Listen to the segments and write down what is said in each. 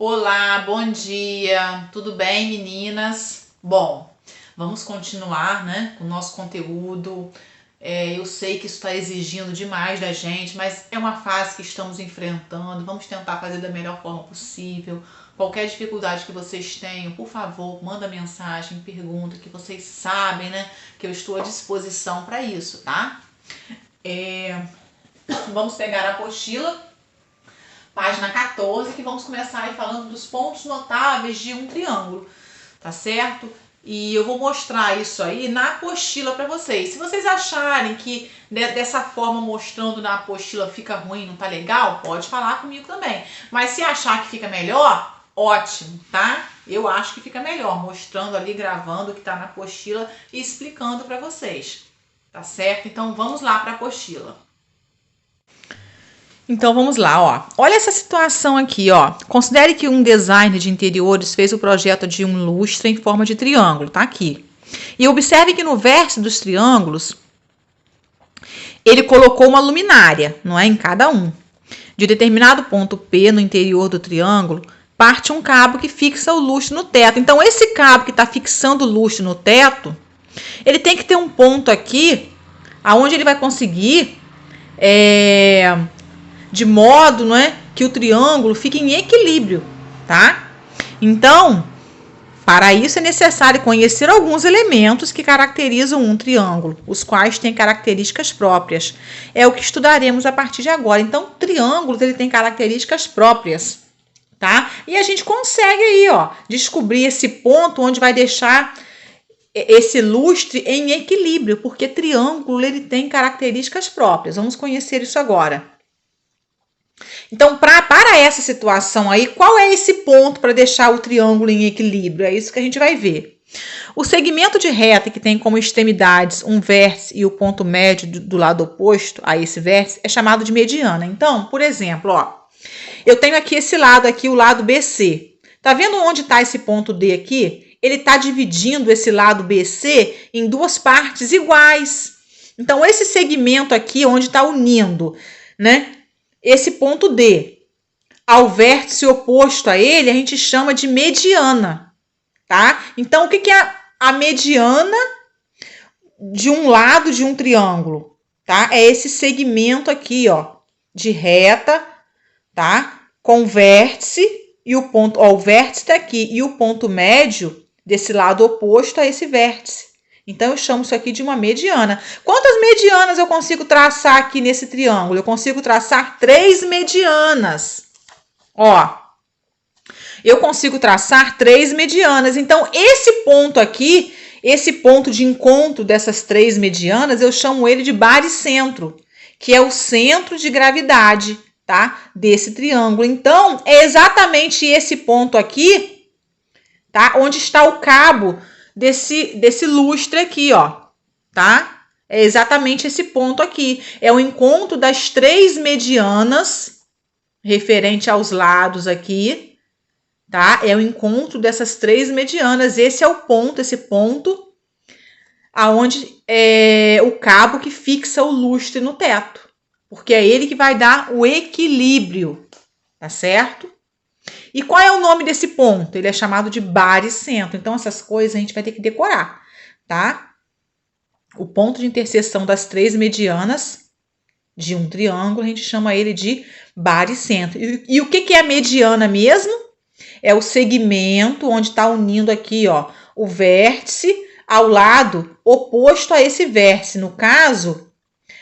Olá, bom dia, tudo bem, meninas? Bom, vamos continuar, né, com o nosso conteúdo. Eu sei que isso está exigindo demais da gente, mas é uma fase que estamos enfrentando. Vamos tentar fazer da melhor forma possível. Qualquer dificuldade que vocês tenham, por favor, manda mensagem, pergunta, que vocês sabem, né, que eu estou à disposição para isso, tá? Vamos pegar a apostila. Página 14, que vamos começar aí falando dos pontos notáveis de um triângulo, tá certo? E eu vou mostrar isso aí na apostila para vocês. Se vocês acharem que dessa forma mostrando na apostila fica ruim, não tá legal, pode falar comigo também. Mas se achar que fica melhor, ótimo, tá? Eu acho que fica melhor mostrando ali, gravando o que tá na apostila e explicando para vocês, tá certo? Então vamos lá para a apostila. Então vamos lá, ó. Olha essa situação aqui, ó. Considere que um designer de interiores fez o projeto de um lustre em forma de triângulo, tá aqui. E observe que no vértice dos triângulos ele colocou uma luminária, não é, em cada um. De determinado ponto P no interior do triângulo, parte um cabo que fixa o lustre no teto. Então esse cabo que está fixando o lustre no teto, ele tem que ter um ponto aqui aonde ele vai conseguir de modo, não é, que o triângulo fique em equilíbrio, tá? Então, para isso é necessário conhecer alguns elementos que caracterizam um triângulo, os quais têm características próprias. É o que estudaremos a partir de agora. Então, triângulos ele tem características próprias, tá? E a gente consegue aí, ó, descobrir esse ponto onde vai deixar esse lustre em equilíbrio, porque triângulo ele tem características próprias. Vamos conhecer isso agora. Então, para essa situação aí, qual é esse ponto para deixar o triângulo em equilíbrio? É isso que a gente vai ver. O segmento de reta que tem como extremidades um vértice e o ponto médio do lado oposto a esse vértice é chamado de mediana. Então, por exemplo, ó, eu tenho aqui esse lado aqui, o lado BC. Tá vendo onde está esse ponto D aqui? Ele está dividindo esse lado BC em duas partes iguais. Então, esse segmento aqui, onde está unindo, né? Esse ponto D ao vértice oposto a ele, a gente chama de mediana, tá? Então, o que é a mediana de um lado de um triângulo, tá? É esse segmento aqui, ó, de reta, tá? Com vértice e o ponto, ó, o vértice tá aqui e o ponto médio desse lado oposto a esse vértice. Então, eu chamo isso aqui de uma mediana. Quantas medianas eu consigo traçar aqui nesse triângulo? Eu consigo traçar 3 medianas. Ó, eu consigo traçar 3 medianas. Então, esse ponto aqui, esse ponto de encontro dessas 3 medianas, eu chamo ele de baricentro, que é o centro de gravidade, tá? Desse triângulo. Então, é exatamente esse ponto aqui, tá? Onde está o cabo desse lustre aqui, ó, tá? É exatamente esse ponto aqui. É o encontro das 3 medianas, referente aos lados aqui, tá? É o encontro dessas 3 medianas. Esse é o ponto, esse ponto aonde é o cabo que fixa o lustre no teto, porque é ele que vai dar o equilíbrio, tá certo? E qual é o nome desse ponto? Ele é chamado de baricentro. Então, essas coisas a gente vai ter que decorar, tá? O ponto de interseção das 3 medianas de um triângulo, a gente chama ele de baricentro. E o que é a mediana mesmo? É o segmento onde está unindo aqui, ó, o vértice ao lado oposto a esse vértice. No caso,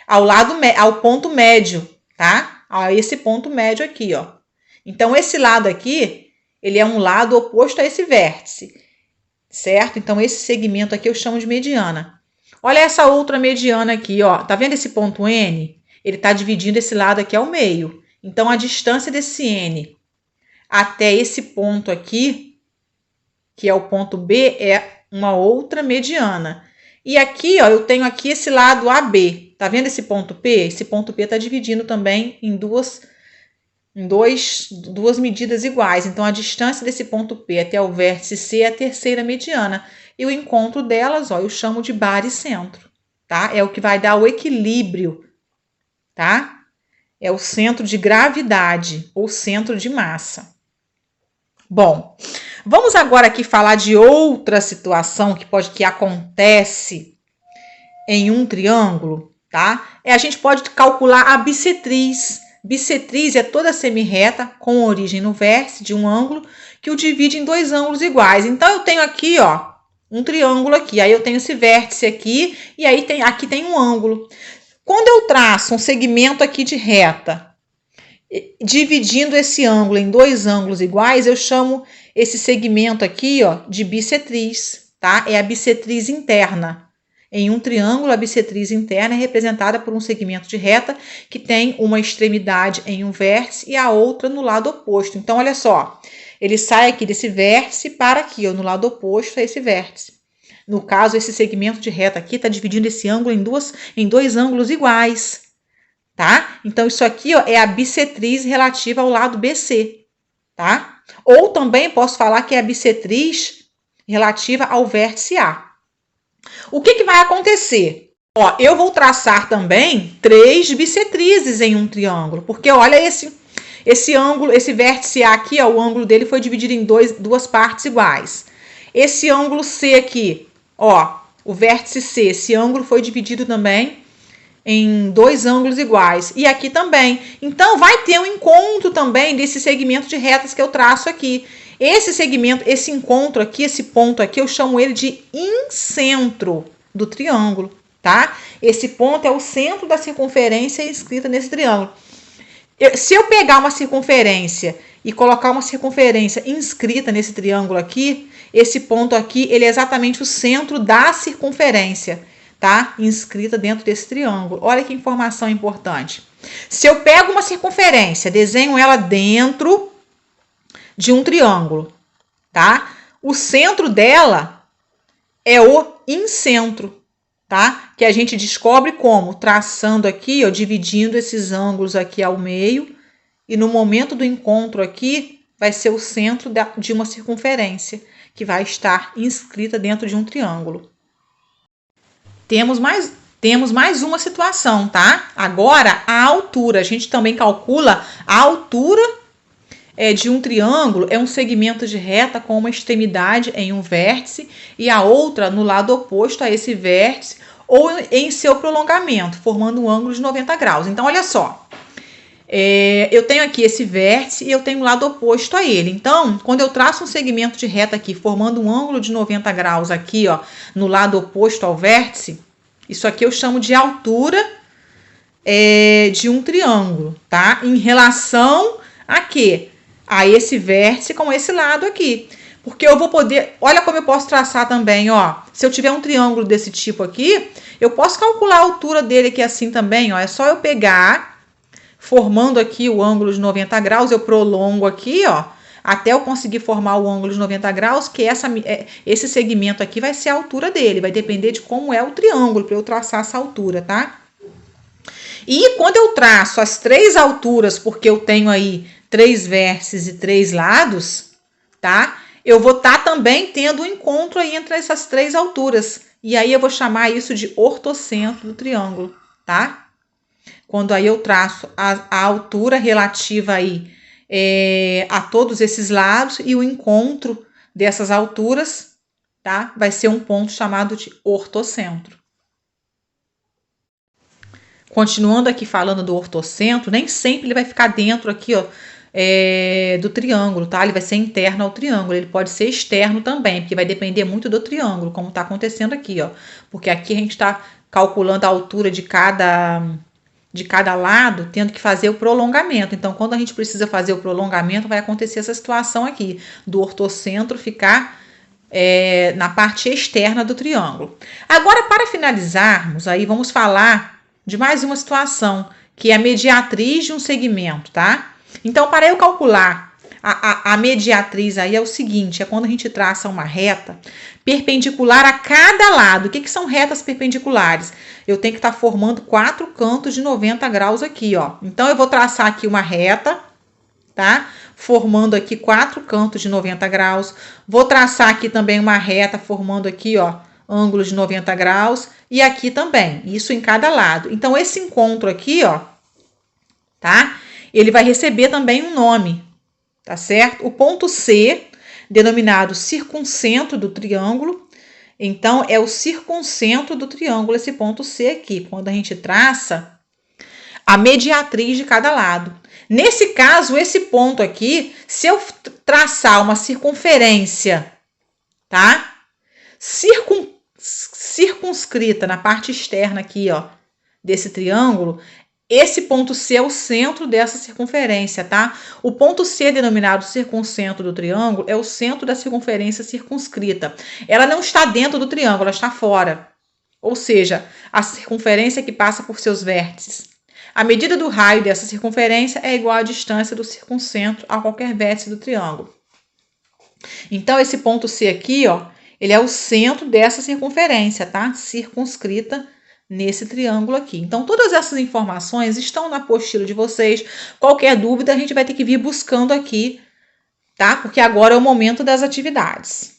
ao ponto médio, tá? A esse ponto médio aqui, ó. Então, esse lado aqui, ele é um lado oposto a esse vértice, certo? Então, esse segmento aqui eu chamo de mediana. Olha essa outra mediana aqui, ó. Tá vendo esse ponto N? Ele tá dividindo esse lado aqui ao meio. Então, a distância desse N até esse ponto aqui, que é o ponto B, é uma outra mediana. E aqui, ó, eu tenho aqui esse lado AB. Tá vendo esse ponto P? Esse ponto P tá dividindo também em duas medidas iguais. Então, a distância desse ponto P até o vértice C é a terceira mediana. E o encontro delas, ó, eu chamo de baricentro, tá? É o que vai dar o equilíbrio, tá? É o centro de gravidade ou centro de massa. Bom, vamos agora aqui falar de outra situação que acontece em um triângulo, tá? A gente pode calcular a bissetriz. Bissetriz é toda semirreta com origem no vértice de um ângulo que o divide em dois ângulos iguais. Então, eu tenho aqui, ó, um triângulo aqui. Aí eu tenho esse vértice aqui e aí aqui tem um ângulo. Quando eu traço um segmento aqui de reta, dividindo esse ângulo em dois ângulos iguais, eu chamo esse segmento aqui, ó, de bissetriz, tá? É a bissetriz interna. Em um triângulo, a bissetriz interna é representada por um segmento de reta que tem uma extremidade em um vértice e a outra no lado oposto. Então, olha só, ele sai aqui desse vértice para aqui, ó, no lado oposto a esse vértice. No caso, esse segmento de reta aqui está dividindo esse ângulo em dois ângulos iguais, tá? Então, isso aqui, ó, é a bissetriz relativa ao lado BC, tá? Ou também posso falar que é a bissetriz relativa ao vértice A. O que vai acontecer? Ó, eu vou traçar também 3 bissetrizes em um triângulo, porque olha esse ângulo, esse vértice A aqui, ó, o ângulo dele foi dividido em duas partes iguais. Esse ângulo C aqui, ó, o vértice C, esse ângulo foi dividido também em dois ângulos iguais. E aqui também. Então, vai ter um encontro também desse segmento de retas que eu traço aqui. Esse segmento, esse encontro aqui, esse ponto aqui, eu chamo ele de incentro do triângulo, tá? Esse ponto é o centro da circunferência inscrita nesse triângulo. Se eu pegar uma circunferência e colocar uma circunferência inscrita nesse triângulo aqui, esse ponto aqui, ele é exatamente o centro da circunferência, tá? Inscrita dentro desse triângulo. Olha que informação importante. Se eu pego uma circunferência, desenho ela dentro de um triângulo, tá? O centro dela é o incentro, tá? Que a gente descobre como? Traçando aqui, ó, dividindo esses ângulos aqui ao meio, e no momento do encontro aqui, vai ser o centro de uma circunferência, que vai estar inscrita dentro de um triângulo. Temos mais uma situação, tá? Agora, a altura. A gente também calcula a altura de um triângulo, é um segmento de reta com uma extremidade em um vértice e a outra no lado oposto a esse vértice ou em seu prolongamento, formando um ângulo de 90 graus. Então, olha só. Eu tenho aqui esse vértice e eu tenho o lado oposto a ele. Então, quando eu traço um segmento de reta aqui, formando um ângulo de 90 graus aqui, ó, no lado oposto ao vértice, isso aqui eu chamo de altura de um triângulo, tá? Em relação a quê? A esse vértice com esse lado aqui. Porque eu vou poder... Olha como eu posso traçar também, ó. Se eu tiver um triângulo desse tipo aqui, eu posso calcular a altura dele aqui assim também, ó. É só eu pegar, formando aqui o ângulo de 90 graus, eu prolongo aqui, ó, até eu conseguir formar o ângulo de 90 graus, que esse segmento aqui vai ser a altura dele. Vai depender de como é o triângulo para eu traçar essa altura, tá? E quando eu traço as 3 alturas, porque eu tenho aí 3 vértices e 3 lados, tá? Eu vou estar também tendo um encontro aí entre essas 3 alturas. E aí eu vou chamar isso de ortocentro do triângulo, tá? Quando aí eu traço a altura relativa aí a todos esses lados e o encontro dessas alturas, tá? Vai ser um ponto chamado de ortocentro. Continuando aqui falando do ortocentro, nem sempre ele vai ficar dentro aqui, ó, do triângulo, tá? Ele vai ser interno ao triângulo, ele pode ser externo também, porque vai depender muito do triângulo, como tá acontecendo aqui, ó. Porque aqui a gente tá calculando a altura de cada lado, tendo que fazer o prolongamento. Então, quando a gente precisa fazer o prolongamento, vai acontecer essa situação aqui, do ortocentro ficar na parte externa do triângulo. Agora, para finalizarmos, aí vamos falar de mais uma situação, que é a mediatriz de um segmento, tá? Então, para eu calcular a mediatriz aí é o seguinte, é quando a gente traça uma reta perpendicular a cada lado. O que são retas perpendiculares? Eu tenho que estar formando 4 cantos de 90 graus aqui, ó. Então, eu vou traçar aqui uma reta, tá? Formando aqui 4 cantos de 90 graus. Vou traçar aqui também uma reta, formando aqui, ó, ângulos de 90 graus. E aqui também, isso em cada lado. Então, esse encontro aqui, ó, tá? Ele vai receber também um nome, tá certo? O ponto C, denominado circuncentro do triângulo, então é o circuncentro do triângulo, esse ponto C aqui, quando a gente traça a mediatriz de cada lado. Nesse caso, esse ponto aqui, se eu traçar uma circunferência, tá? Circunscrita na parte externa aqui, ó, desse triângulo, esse ponto C é o centro dessa circunferência, tá? O ponto C, denominado circuncentro do triângulo, é o centro da circunferência circunscrita. Ela não está dentro do triângulo, ela está fora. Ou seja, a circunferência que passa por seus vértices. A medida do raio dessa circunferência é igual à distância do circuncentro a qualquer vértice do triângulo. Então, esse ponto C aqui, ó, ele é o centro dessa circunferência, tá? Circunscrita nesse triângulo aqui. Então, todas essas informações estão na apostila de vocês. Qualquer dúvida, a gente vai ter que vir buscando aqui, tá? Porque agora é o momento das atividades.